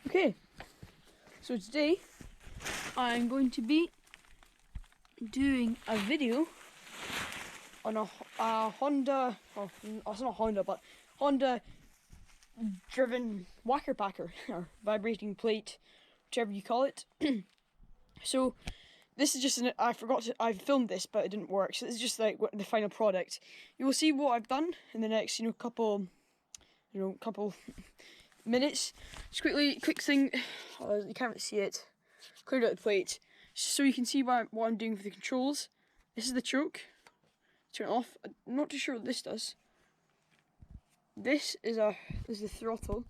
Okay, so today I'm going to be doing a video on a Honda, well, it's not Honda, but Honda driven Wacker packer, or vibrating plate, whichever you call it. So this is just I filmed this, but it didn't work, so this is just like the final product. You will see what I've done in the next, couple minutes. Just quick thing, you can't really see it. Cleared out the plate, so you can see what I'm doing for the controls. This is the choke. Turn it off. I'm not too sure what this does. This is the throttle.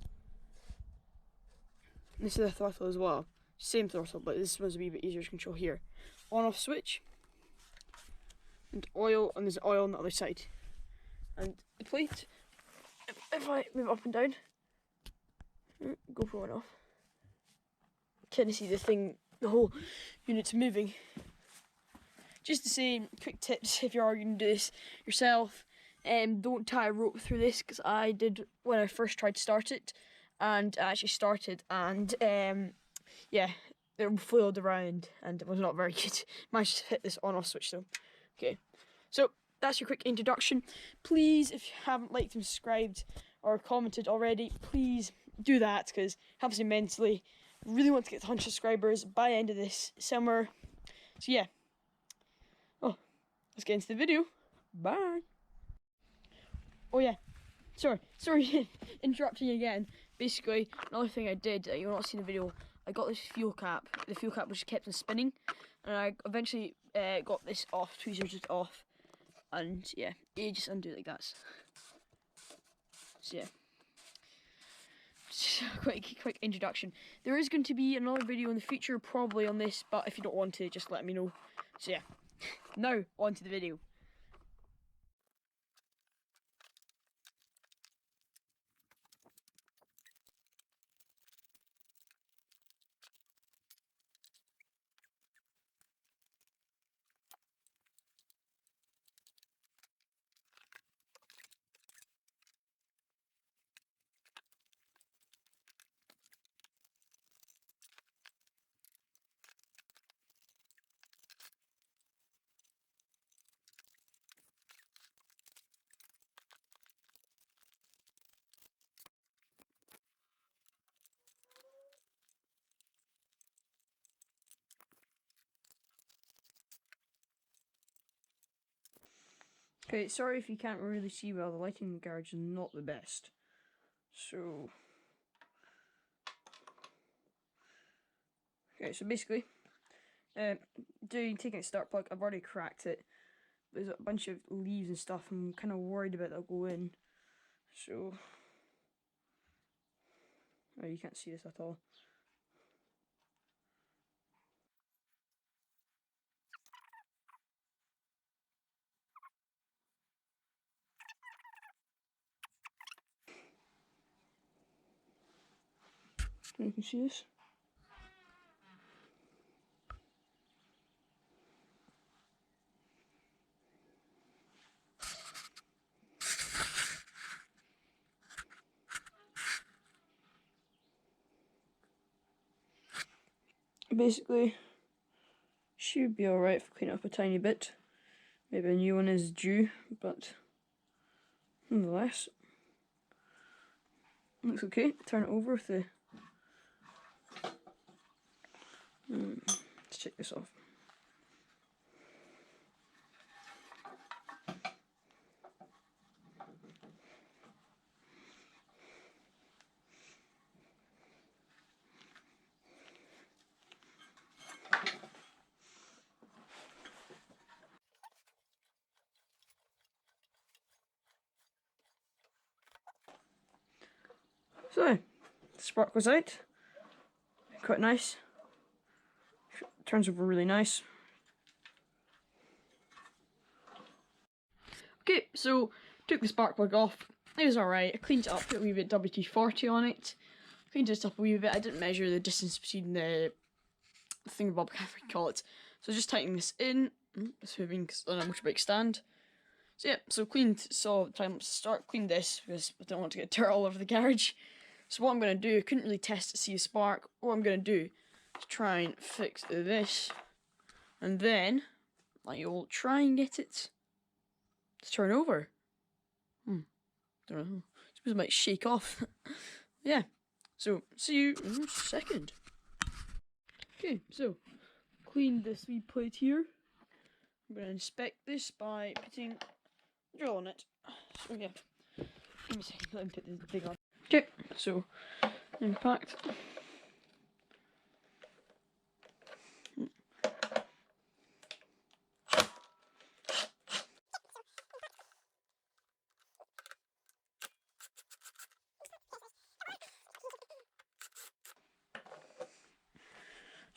This is the throttle as well. Same throttle, but this one's a wee bit easier to control here. On-off switch. And oil, and there's oil on the other side. And the plate, if I move up and down, GoPro went off. Can you see the whole unit's moving? Just to say, quick tips if you are going to do this yourself, don't tie a rope through this, because I did when I first tried to start it, and I actually started, and yeah, it flailed around, and it was not very good. Managed to hit this on-off switch though. Okay, so that's your quick introduction. Please, if you haven't liked and subscribed or commented already, please do that, because it helps immensely. Really want to get to 100 subscribers by the end of this summer. So yeah. Oh, let's get into the video. Bye. Oh yeah. Sorry, interrupting again. Basically, another thing I did, you'll not see in the video, I got this fuel cap. The fuel cap was kept on spinning, and I eventually got this off, tweezers it off, and yeah, you just undo it like that. So yeah. Quick introduction. There is going to be another video in the future, probably on this, but if you don't want to, just let me know. So yeah, now on to the video. Okay, sorry if you can't really see well, the lighting in the garage is not the best. So, okay, so basically, taking a start plug, I've already cracked it. There's a bunch of leaves and stuff, I'm kind of worried about that'll go in. So, oh, you can't see this at all. You can see this. Basically, should be alright if I clean up a tiny bit. Maybe a new one is due, but nonetheless, looks okay. Turn it over with the. Let's check this off. So, the spark goes out. Quite nice. Turns over really nice. Okay, so took the spark plug off. It was alright. I cleaned it up, put a wee bit WD-40 on it. Cleaned it up a wee bit. I didn't measure the distance between the thingamabob, whatever you call it. So just tightening this in. It's moving because on a motorbike stand. So yeah, so cleaned, saw time to start, cleaned this because I don't want to get dirt all over the garage. So what I'm going to do, I couldn't really test to see a spark. What I'm going to do is try and fix this, and then I will try and get it to turn over. Don't know. I suppose it might shake off. Yeah. So see you in a second. Okay, so clean this wee plate here. I'm going to inspect this by putting a drill on it. So yeah, give me a second, let me put this thing on. Okay, so impact.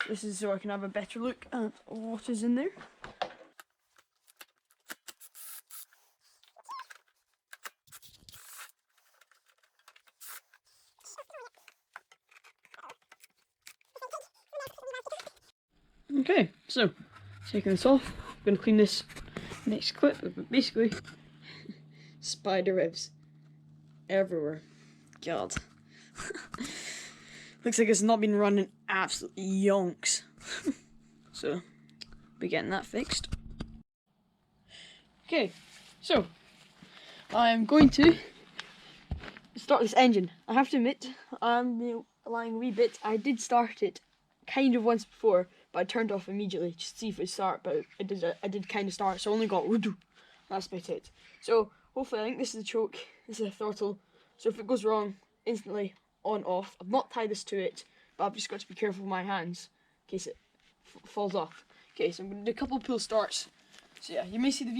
This is so I can have a better look at what is in there. Okay, so taking this off, I'm going to clean this next clip, but basically spider webs everywhere. God. Looks like it's not been running absolutely yonks. So, be getting that fixed. Okay, so I'm going to start this engine. I have to admit, I'm lying a wee bit. I did start it kind of once before, but I turned off immediately just to see if it would start. But I did kind of start, so I only got woo-doo. That's about it. So hopefully, I think this is the choke. This is the throttle. So if it goes wrong, instantly on off. I've not tied this to it, but I've just got to be careful with my hands in case it falls off. Okay, so I'm going to do a couple of pull starts. So yeah, you may see the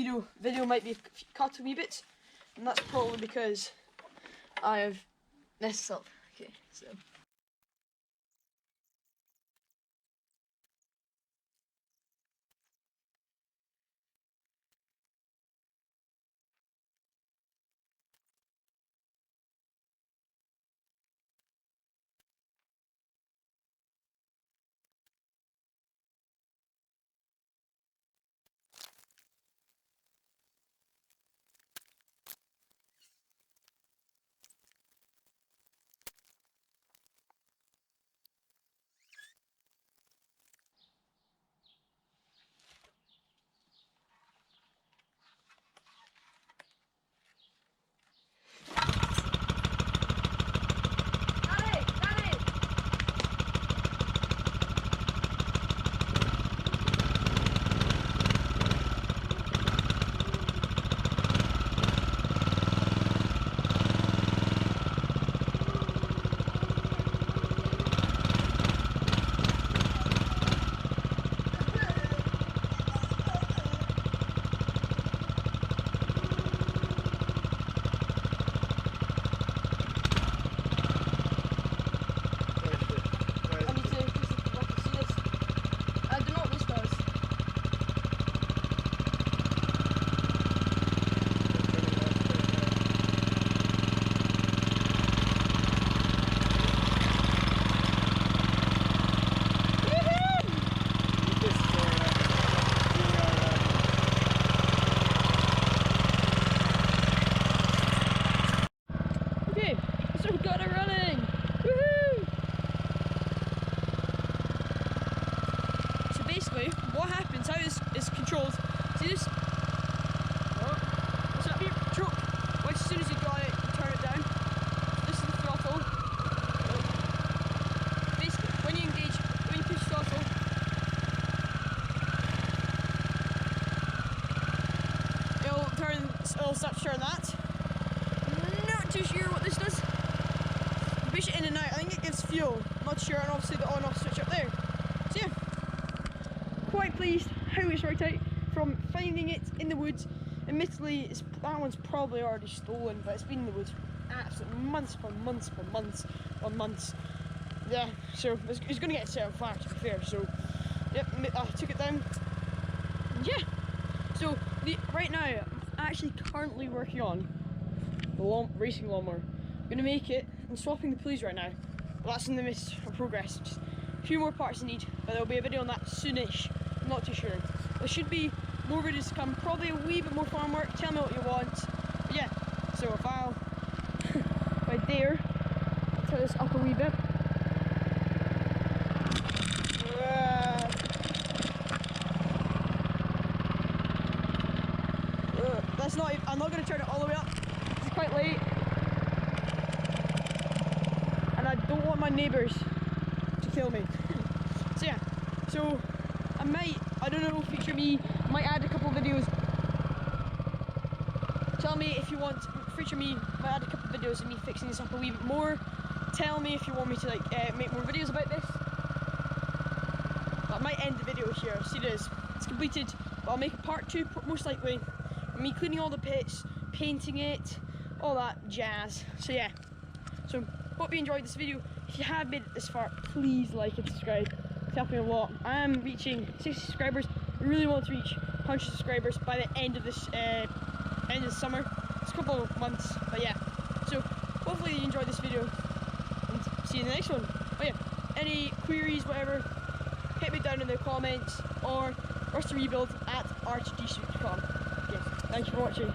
video might be cut a wee bit, and that's probably because I have messed up. Okay, so. What happens, how is controlled. See this? What's that beep? Choke. Well, as soon as you got it, you turn it down. This is the throttle. Basically, when you engage, when you push throttle, it'll start to turn that. Not too sure what this does. You push it in and out. I think it gives fuel. Not sure, and obviously the on-off switch up there. So yeah. Quite pleased how it's worked out from finding it in the woods. Admittedly, that one's probably already stolen, but it's been in the woods absolutely months upon months upon months on months. Yeah, so it's going to get set on fire, to be fair. So, yep, I took it down. And yeah, so right now I'm actually currently working on the racing lawnmower. I'm going to make it. I'm swapping the pulleys right now. Well, that's in the midst of progress. Just a few more parts I need, but there'll be a video on that soonish. I'm not too sure. There should be more videos to come, probably a wee bit more farm work. Tell me what you want. But yeah, so if I dare, I'll tell this up a wee bit. That's not. I'm not going to turn it all the way up. It's quite late, and I don't want my neighbours to kill me. So yeah. So I might. I don't know. Feature me. Might add a couple of videos. Tell me if you want. Feature me. Might add a couple of videos of me fixing this up a wee bit more. Tell me if you want me to like make more videos about this. I might end the video here. See this? It's completed. But I'll make a part 2 most likely. Me cleaning all the pits, painting it, all that jazz. So yeah. So hope you enjoyed this video. If you have made it this far, please like and subscribe. It's helping me a lot. I am reaching 60 subscribers. We really want to reach 100 subscribers by the end of this summer. It's a couple of months, but yeah. So hopefully you enjoyed this video, and see you in the next one. Oh yeah, any queries, whatever, hit me down in the comments or rush to rebuild at rtgsuit.com. Okay, thank you for watching.